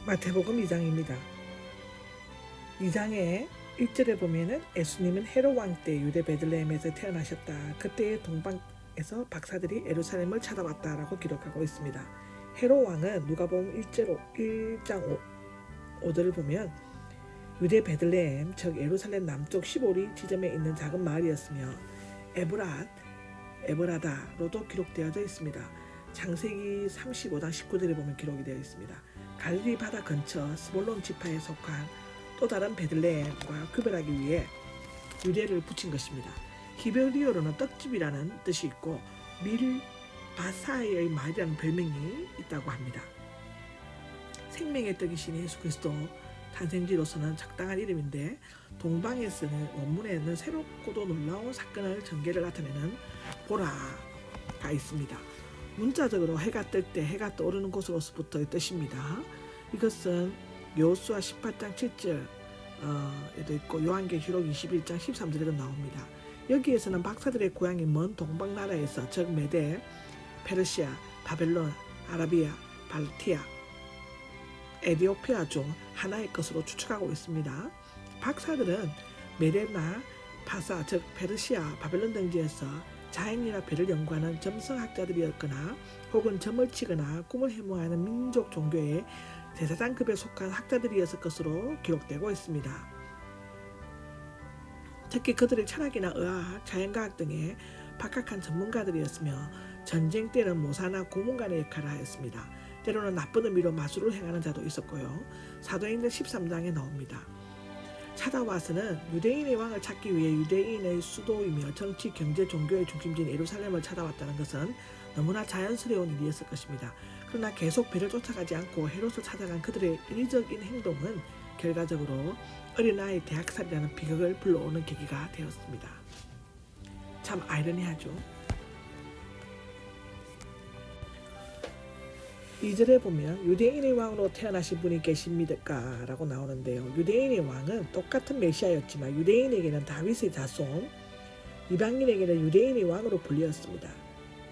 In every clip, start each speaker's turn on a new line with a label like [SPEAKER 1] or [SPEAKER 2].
[SPEAKER 1] 마태복음 2장입니다. 2장의 1절에 보면은 예수님은 헤롯 왕 때 유대 베들레헴에서 태어나셨다. 그때의 동방에서 박사들이 예루살렘을 찾아왔다라고 기록하고 있습니다. 헤롯 왕은 누가복음 1장 5절을 보면 유대 베들레헴 즉 예루살렘 남쪽 15리 지점에 있는 작은 마을이었으며 에브라다로도 기록되어져 있습니다. 창세기 35장 19절에 보면 기록이 되어 있습니다. 갈릴리 바다 근처 스볼론 지파에 속한 또 다른 베들레헴과 구별하기 위해 유대를 붙인 것입니다. 히브리어로는 떡집이라는 뜻이 있고 밀바사의 말이라는 별명이 있다고 합니다. 생명의 떡이신 예수 그리스도 탄생지로서는 적당한 이름인데 동방에 쓰는 원문에는 새롭고도 놀라운 사건을 전개를 나타내는 보라가 있습니다. 문자적으로 해가 뜰 때 해가 떠오르는 곳으로서부터의 뜻입니다. 이것은 여호수아 18장 7절에도 있고 요한계시록 21장 13절에도 나옵니다. 여기에서는 박사들의 고향인 먼 동방나라에서 즉 메데, 페르시아, 바벨론, 아라비아, 발티아, 에디오피아 중 하나의 것으로 추측하고 있습니다. 박사들은 메데나 파사 즉 페르시아, 바벨론 등지에서 자연이나 별을 연구하는 점성학자들이었거나 혹은 점을 치거나 꿈을 해몽하는 민족 종교의 제사장급에 속한 학자들이었을 것으로 기록되고 있습니다. 특히 그들의 철학이나 의학, 자연과학 등의 박학한 전문가들이었으며 전쟁 때는 모사나 고문관의 역할을 하였습니다. 때로는 나쁜 의미로 마술을 행하는 자도 있었고요. 사도행전 13장에 나옵니다. 찾아와서는 유대인의 왕을 찾기 위해 유대인의 수도이며 정치, 경제, 종교의 중심지인 예루살렘을 찾아왔다는 것은 너무나 자연스러운 일이었을 것입니다. 그러나 계속 배를 쫓아가지 않고 헤롯을 찾아간 그들의 인위적인 행동은 결과적으로 어린아이 대학살이라는 비극을 불러오는 계기가 되었습니다. 참 아이러니하죠. 2절에 보면 유대인의 왕으로 태어나신 분이 계십니까? 라고 나오는데요. 유대인의 왕은 똑같은 메시아였지만 유대인에게는 다윗의 자손, 이방인에게는 유대인의 왕으로 불렸습니다.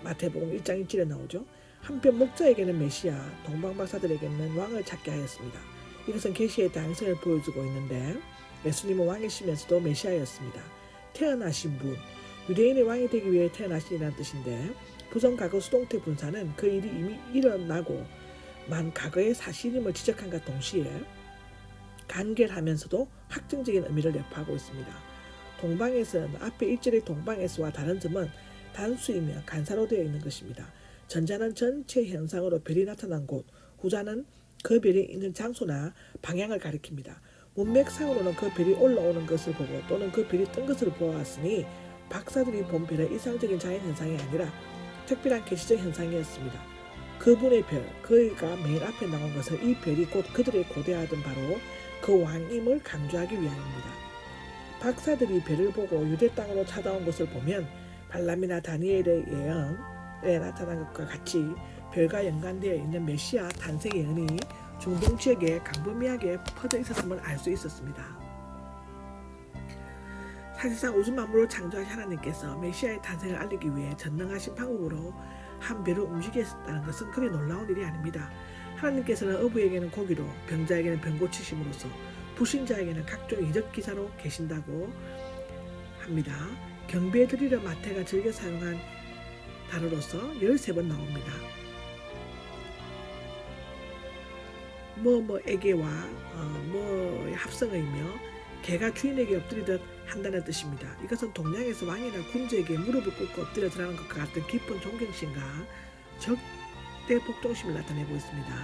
[SPEAKER 1] 마태복음 1장 1절에 나오죠. 한편 목자에게는 메시아, 동방박사들에게는 왕을 찾게 하였습니다. 이것은 계시의 다양성을 보여주고 있는데 예수님은 왕이시면서도 메시아였습니다. 태어나신 분, 유대인의 왕이 되기 위해 태어나신이라는 뜻인데 부정과거 수동태 분사는 그 일이 이미 일어나고 만 과거의 사실임을 지적함과 동시에 간결하면서도 확정적인 의미를 내포하고 있습니다. 동방에서는 앞에 1절의 동방에서와 다른 점은 단수이며 간사로 되어 있는 것입니다. 전자는 전체 현상으로 별이 나타난 곳, 후자는 그 별이 있는 장소나 방향을 가리킵니다. 문맥상으로는 그 별이 올라오는 것을 보고 또는 그 별이 뜬 것을 보았으니 박사들이 본 별은 일상적인 자연현상이 아니라 특별한 계시적 현상이었습니다. 그분의 별, 그가 맨 앞에 나온 것은 이 별이 곧 그들의 고대하던 바로 그 왕임을 강조하기 위함입니다. 박사들이 별을 보고 유대 땅으로 찾아온 것을 보면 발람이나 다니엘의 예언에 나타난 것과 같이 별과 연관되어 있는 메시아 탄생 예언이 중동 지역에 광범위하게 퍼져 있었음을 알 수 있었습니다. 사실상 우주 만물을 창조하신 하나님께서 메시아의 탄생을 알리기 위해 전능하신 방법으로 한 별을 움직이셨다는 것은 그리 놀라운 일이 아닙니다. 하나님께서는 어부에게는 고기로, 병자에게는 병 고치심으로써, 불신자에게는 각종 이적 기사로 계신다고 합니다. 경배에 드리려 마태가 즐겨 사용한 단어로서 13번 나옵니다. 뭐에게와 뭐의 합성어이며 개가 주인에게 엎드리듯 한다는 뜻입니다. 이것은 동양에서 왕이나 군주에게 무릎을 꿇고 엎드려 절하는 것과 같은 깊은 존경심과 적대 복종심을 나타내고 있습니다.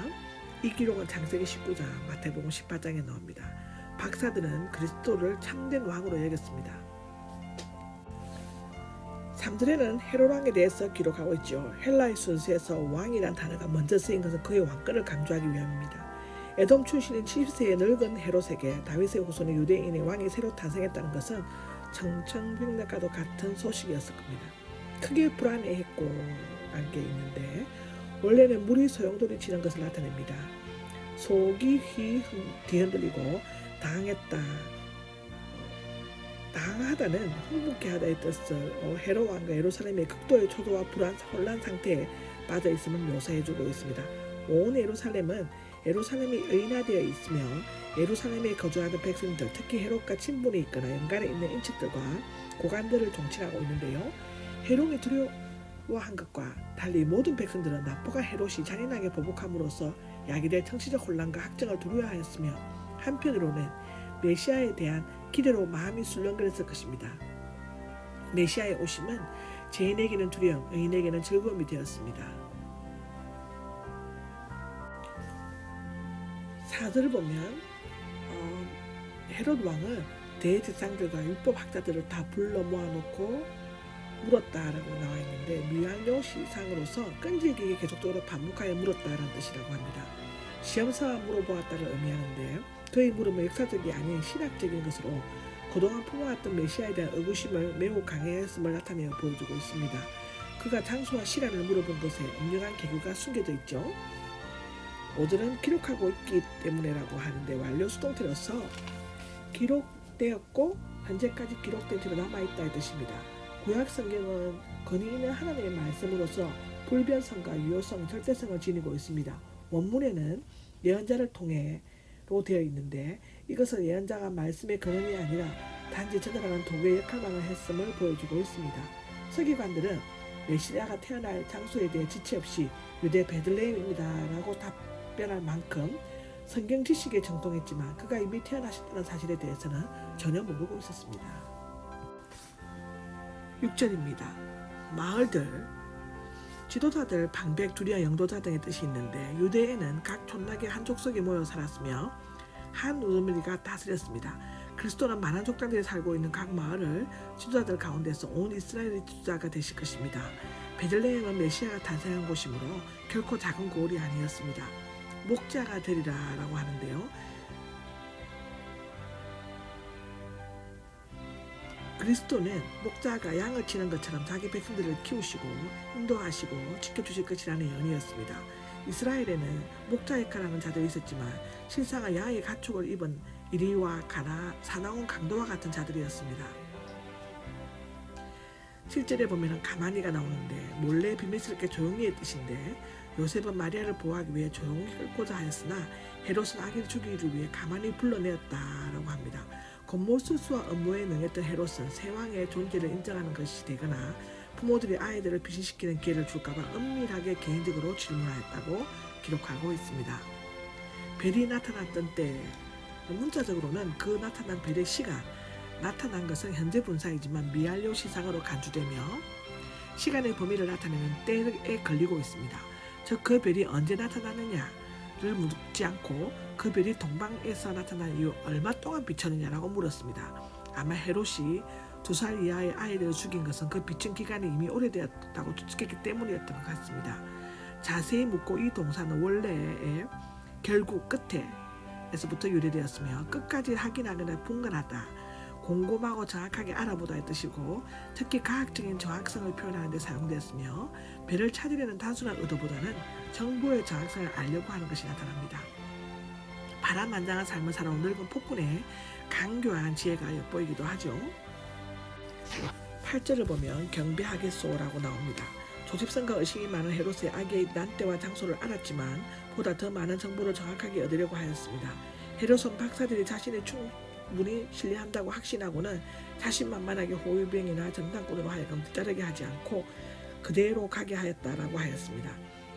[SPEAKER 1] 이 기록은 창세기 19장, 마태복음 18장에 나옵니다. 박사들은 그리스도를 참된 왕으로 여겼습니다. 3절에는 헤롯 왕에 대해서 기록하고 있죠. 헬라의 순서에서 왕이란 단어가 먼저 쓰인 것은 그의 왕권을 강조하기 위함입니다. 에돔 출신인 70세의 늙은 헤롯에게 다윗의 후손의 유대인의 왕이 새로 탄생했다는 것은 청천벽력과도 같은 소식이었을 겁니다. 크게 불안해했고 한 게 있는데 원래는 물이 소용돌이 치는 것을 나타냅니다. 속이 뒤흔들리고 당하다는 흥분케 하다의 뜻을 헤롯 왕과 예루살렘의 극도의 초조와 불안, 혼란 상태에 빠져 있음을 묘사해주고 있습니다. 온 예루살렘은 예루살렘이 의인화되어 있으며 예루살렘에 거주하는 백성들, 특히 헤롯과 친분이 있거나 연관에 있는 인척들과 고관들을 종칭하고 있는데요. 헤롯이 두려워한 것과 달리 모든 백성들은 납부가 헤롯이 잔인하게 보복함으로써 야기될 정치적 혼란과 학정을 두려워하였으며 한편으로는 메시아에 대한 기대로 마음이 술렁거렸을 것입니다. 메시아의 오심은 죄인에게는 두려움, 의인에게는 즐거움이 되었습니다. 사절을 보면 헤롯 왕은 대제사장들과 율법학자들을 다 불러 모아놓고 물었다라고 나와 있는데 미완료시상으로서 끈질기게 계속적으로 반복하여 물었다라는 뜻이라고 합니다. 시험삼아 물어보았다를 의미하는데 그의 물음은 역사적이 아닌 신학적인 것으로 그동안 품어왔던 메시아에 대한 의구심을 매우 강했음을 나타내어 보여주고 있습니다. 그가 장소와 시간을 물어본 것에 엄연한 계교가 숨겨져 있죠. 5절은 기록하고 있기 때문에라고 하는데 완료 수동태로서 기록되었고 현재까지 기록된 채로 남아있다의 뜻입니다. 구약 성경은 권위 있는 하나님의 말씀으로서 불변성과 유효성, 절대성을 지니고 있습니다. 원문에는 예언자를 통해로 되어 있는데 이것은 예언자가 말씀의 근원이 아니라 단지 전달하는 도구의 역할만을 했음을 보여주고 있습니다. 서기관들은 메시아가 태어날 장소에 대해 지체 없이 유대 베들레헴입니다 라고 답변할 만큼 성경 지식에 정통했지만 그가 이미 태어나셨다는 사실에 대해서는 전혀 모르고 있었습니다. 6절입니다. 마을들, 지도자들, 방백, 두리와 영도자 등의 뜻이 있는데 유대에는 각 촌락의 한 족속이 모여 살았으며 한 우두머리가 다스렸습니다. 그리스도는 많은 족장들이 살고 있는 각 마을을 지도자들 가운데서 온 이스라엘의 지도자가 되실 것입니다. 베들레헴은 메시아가 탄생한 곳이므로 결코 작은 고을이 아니었습니다. 목자가 되리라 라고 하는데요. 그리스도는 목자가 양을 치는 것처럼 자기 백성들을 키우시고 인도하시고 지켜주실 것이라는 예언이었습니다. 이스라엘에는 목자 역할하는 자들이 있었지만 실상은 양의 가축을 입은 이리와 가나 사나운 강도와 같은 자들이었습니다. 실제로 보면 가만히가 나오는데 몰래 비밀스럽게 조용히의 뜻인데 요셉은 마리아를 보호하기 위해 조용히 끌고자 하였으나 헤롯은 아기를 죽이기 위해 가만히 불러내었다라고 합니다. 겉모술수와 업무에 능했던 헤롯은 세왕의 존재를 인정하는 것이 되거나 부모들이 아이들을 피신시키는 기회를 줄까봐 은밀하게 개인적으로 질문하였다고 기록하고 있습니다. 벨이 나타났던 때 문자적으로는 그 나타난 벨의 시간, 나타난 것은 현재 분사이지만 미완료 시상으로 간주되며 시간의 범위를 나타내는 때에 걸리고 있습니다. 즉 그 별이 언제 나타나느냐를 묻지 않고 그 별이 동방에서 나타난 이후 얼마 동안 비쳤느냐라고 물었습니다. 아마 헤롯이 2살 이하의 아이들을 죽인 것은 그 비춘 기간이 이미 오래되었다고 추측했기 때문이었던 것 같습니다. 자세히 묻고 이 동사는 원래의 결국 끝에서부터 유래되었으며 끝까지 확인하거나 분간하다, 곰곰하고 정확하게 알아보다의 뜻이고 특히 과학적인 정확성을 표현하는 데 사용되었으며 별을 찾으려는 단순한 의도보다는 정보의 정확성을 알려고 하는 것이 나타납니다. 파란만장한 삶을 살아온 늙은 폭군의 강교한 지혜가 엿보이기도 하죠. 8절을 보면 경배하겠소라고 나옵니다. 조집성과 의식이 많은 헤롯의 아기의 난때와 장소를 알았지만 보다 더 많은 정보를 정확하게 얻으려고 하였습니다. 헤롯은 박사들이 자신의 충분히 신뢰한다고 확신하고는 자신만만하게 호위병이나 전당꾼으로 하여금 뒤따르게 하지 않고 그대로 가게 하였다라고 하였습니다.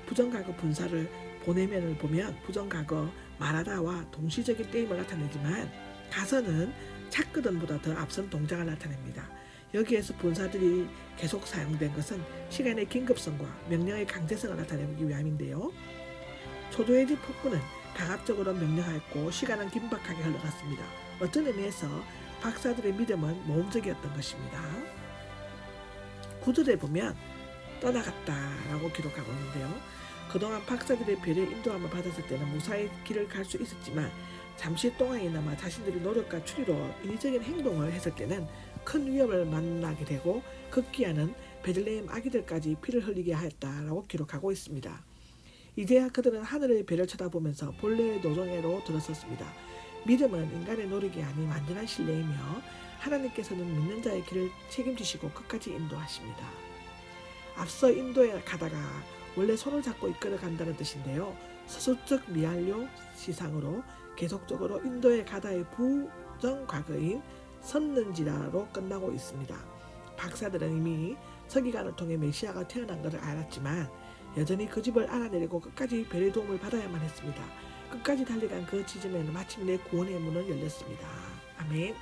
[SPEAKER 1] 부정과거 분사를 보내면을 보면 부정과거 말하다와 동시적인 때임을 나타내지만 가서는 찾거든보다 더 앞선 동작을 나타냅니다. 여기에서 본사들이 계속 사용된 것은 시간의 긴급성과 명령의 강제성을 나타내기 위함인데요. 초조해진 폭군은 강압적으로 명령하였고 시간은 긴박하게 흘러갔습니다. 어떤 의미에서 박사들의 믿음은 모험적이었던 것입니다. 9절에 보면 떠나갔다라고 기록하고 있는데요. 그동안 박사들의 별의 인도함을 받았을 때는 무사히 길을 갈 수 있었지만 잠시 동안이나마 자신들의 노력과 추리로 인위적인 행동을 했을 때는 큰 위험을 만나게 되고 급기야는 베들레헴 아기들까지 피를 흘리게 하였다라고 기록하고 있습니다. 이제야 그들은 하늘의 별을 쳐다보면서 본래의 노정에로 들어섰습니다. 믿음은 인간의 노력이 아닌 완전한 신뢰이며 하나님께서는 믿는 자의 길을 책임지시고 끝까지 인도하십니다. 앞서 인도에 가다가 원래 손을 잡고 이끌어 간다는 뜻인데요. 서술적 미완료 시상으로 계속적으로 인도의 가다의 부정 과거인 섰는지라로 끝나고 있습니다. 박사들은 이미 서기관을 통해 메시아가 태어난 것을 알았지만 여전히 그 집을 알아내려고 끝까지 별의 도움을 받아야만 했습니다. 끝까지 달려간 그 지점에는 마침내 구원의 문은 열렸습니다. 아멘.